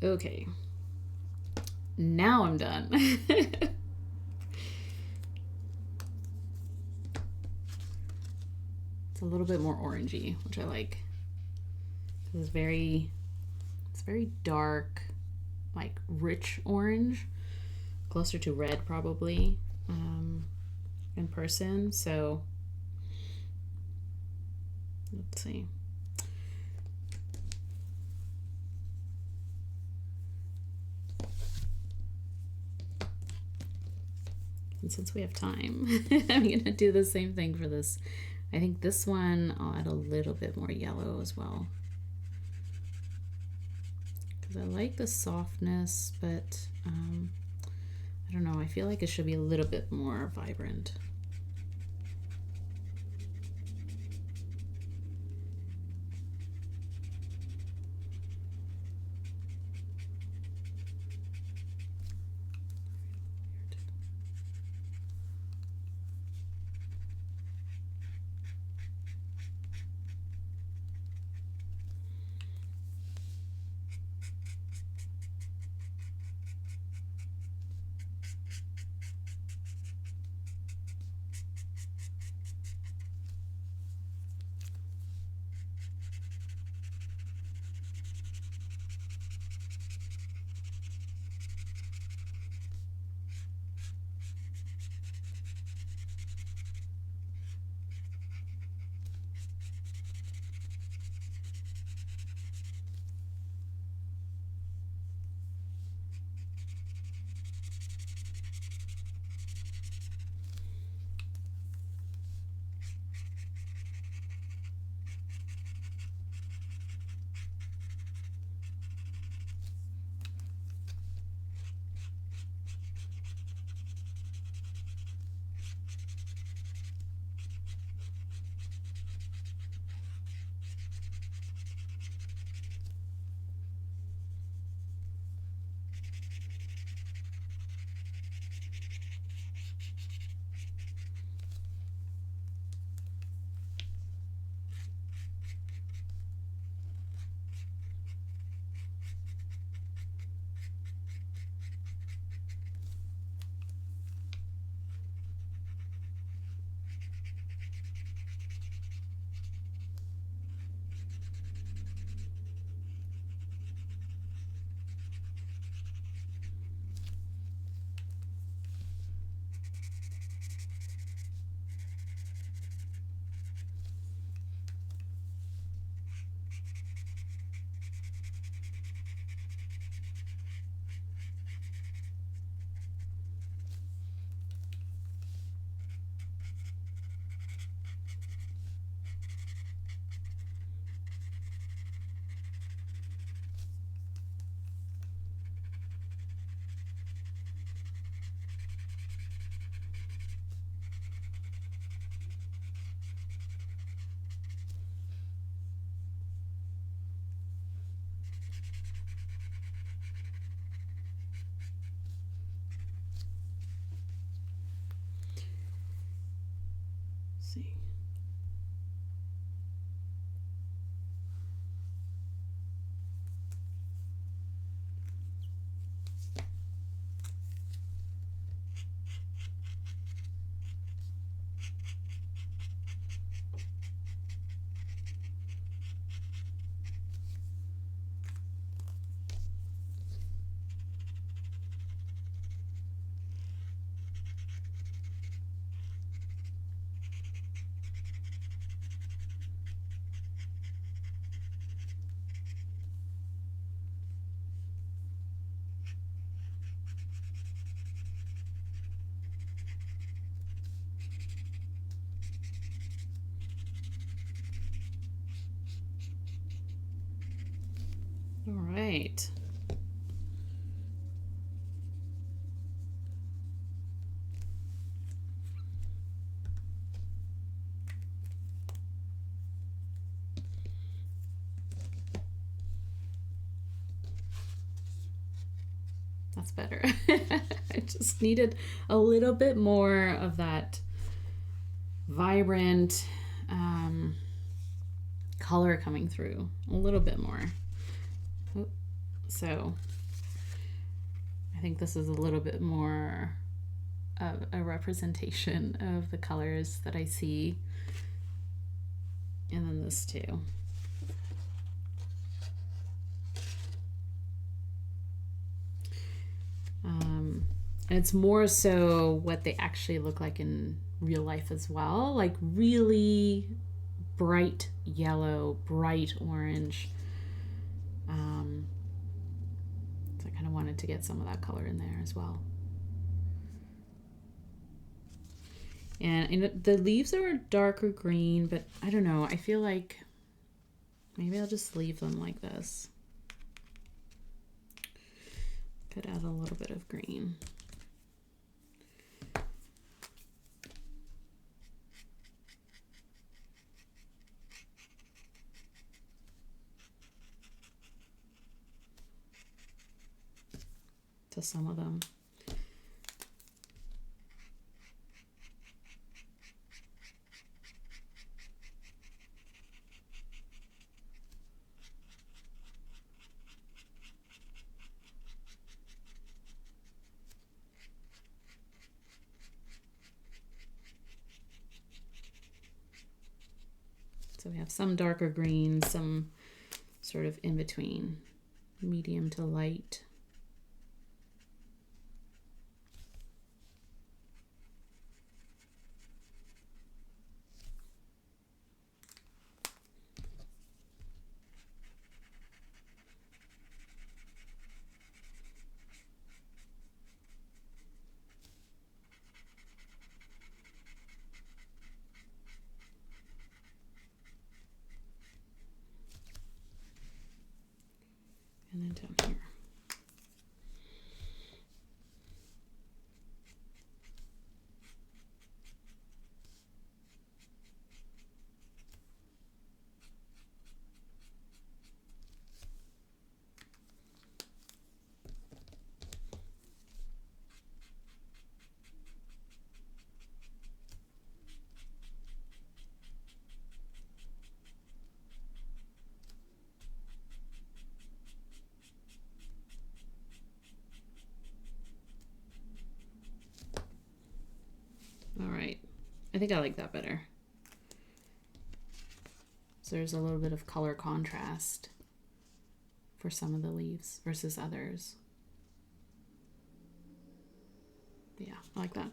Okay, now I'm done. It's a little bit more orangey, which I like. It's very dark, like rich orange, closer to red probably in person. So let's see. And since we have time, I'm gonna do the same thing for this. I think this one I'll add a little bit more yellow as well, because I like the softness, but I don't know, I feel like it should be a little bit more vibrant. see. All right. That's better. I just needed a little bit more of that vibrant color coming through. A little bit more. So I think this is a little bit more of a representation of the colors that I see. And then this too. And it's more so what they actually look like in real life as well. Like really bright yellow, bright orange. So I kind of wanted to get some of that color in there as well. And the leaves are darker green, but I don't know. I feel like maybe I'll just leave them like this. Could add a little bit of green. To some of them. So we have some darker green, some sort of in between, medium to light. And then down here. All right, I think I like that better. So there's a little bit of color contrast for some of the leaves versus others. Yeah, I like that.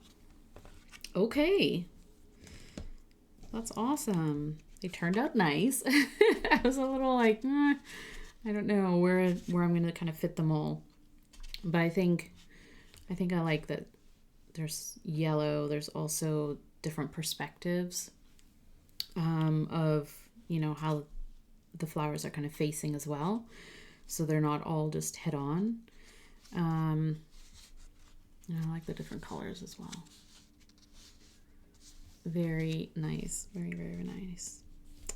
Okay, that's awesome. They turned out nice. I was a little like, I don't know where I'm gonna kind of fit them all, but I think I like that. There's yellow. There's also different perspectives of, you know, how the flowers are kind of facing as well. So they're not all just head on. And I like the different colors as well. Very nice. Very, very nice.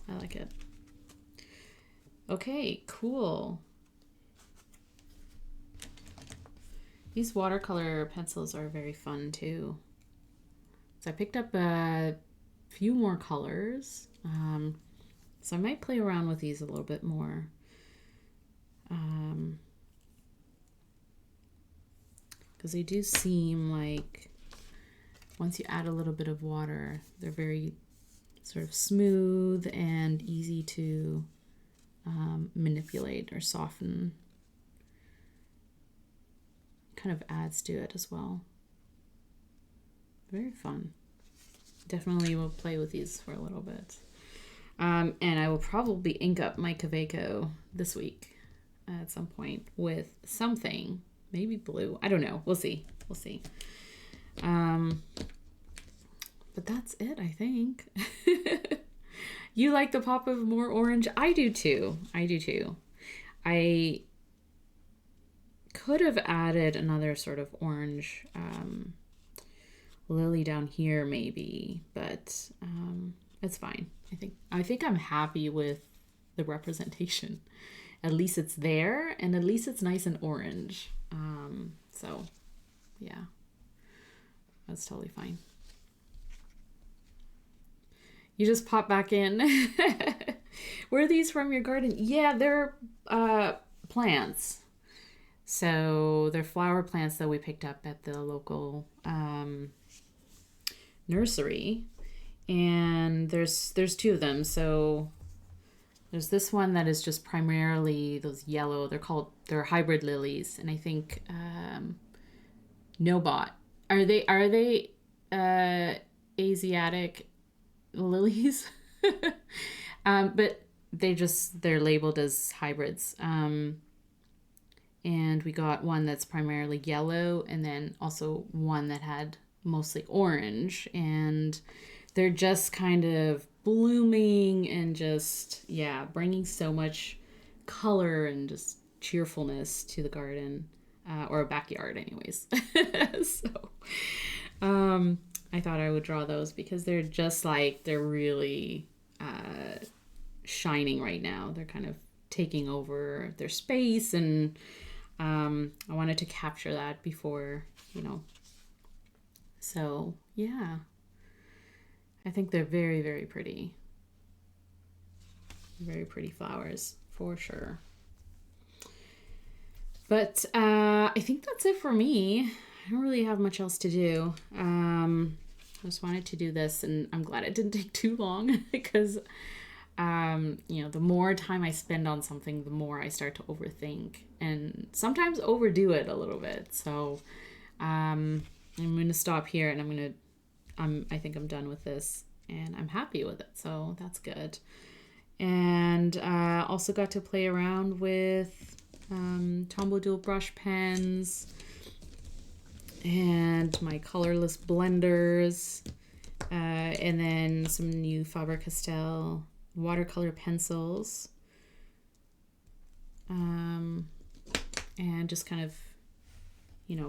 I like it. Okay, cool. These watercolor pencils are very fun too. So I picked up few more colors. So I might play around with these a little bit more. Because they do seem like once you add a little bit of water, they're very sort of smooth and easy to manipulate or soften. Kind of adds to it as well. Very fun. Definitely will play with these for a little bit. And I will probably ink up my Kaweco this week at some point with something. Maybe blue. I don't know. We'll see. We'll see. But that's it, I think. You like the pop of more orange? I do too. I do too. I could have added another sort of orange lily down here maybe, but it's fine. I think I'm happy with the representation. At least it's there, and at least it's nice and orange. So yeah, that's totally fine. You just pop back in. Were these from your garden? Yeah, they're plants. So they're flower plants that we picked up at the local nursery. And there's two of them. So there's this one that is just primarily those yellow. They're hybrid lilies, and I think Nobot. Are they Asiatic lilies? But they're labeled as hybrids. And we got one that's primarily yellow, and then also one that had mostly orange, and they're just kind of blooming and just, yeah, bringing so much color and just cheerfulness to the garden, or a backyard anyways. So I thought I would draw those because they're just like, they're really shining right now. They're kind of taking over their space, and I wanted to capture that before, so yeah, I think they're very, very pretty. Very pretty flowers for sure. But I think that's it for me. I don't really have much else to do. I just wanted to do this, and I'm glad it didn't take too long because the more time I spend on something, the more I start to overthink and sometimes overdo it a little bit. So I'm going to stop here, and I think I'm done with this, and I'm happy with it. So that's good. And also got to play around with Tombow dual brush pens and my colorless blenders, and then some new Faber-Castell watercolor pencils, and just kind of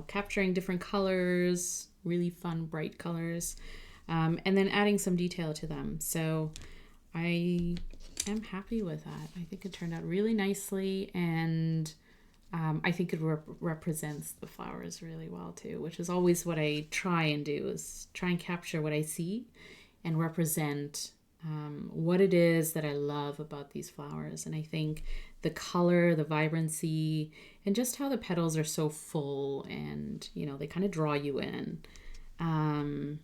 capturing different colors, really fun bright colors, and then adding some detail to them. So I am happy with that. I think it turned out really nicely, and I think it represents the flowers really well too, which is always what I try and do, is try and capture what I see and represent what it is that I love about these flowers. And I think the color, the vibrancy, and just how the petals are so full, and they kind of draw you in, and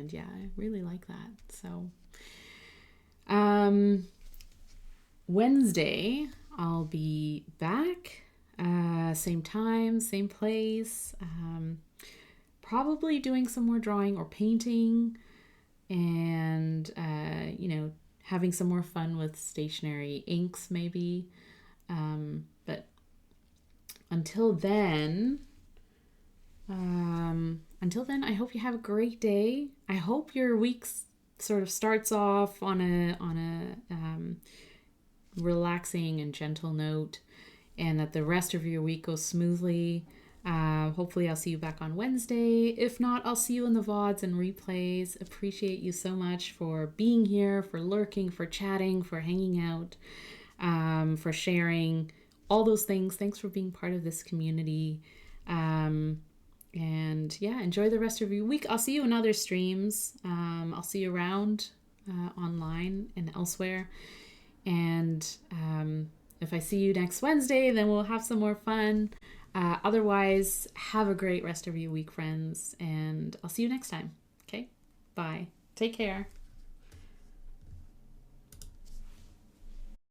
yeah, I really like that. So Wednesday I'll be back, same time, same place, probably doing some more drawing or painting, and having some more fun with stationery inks maybe, but until then I hope you have a great day. I hope your week sort of starts off on a relaxing and gentle note, and that the rest of your week goes smoothly. Hopefully I'll see you back on Wednesday. If not, I'll see you in the VODs and replays. Appreciate you so much for being here, for lurking, for chatting, for hanging out, for sharing, all those things. Thanks for being part of this community. And And yeah, enjoy the rest of your week. I'll see you in other streams. I'll see you around online and elsewhere. And if I see you next Wednesday, then we'll have some more fun. Otherwise, have a great rest of your week, friends. And I'll see you next time. Okay? Bye. Take care.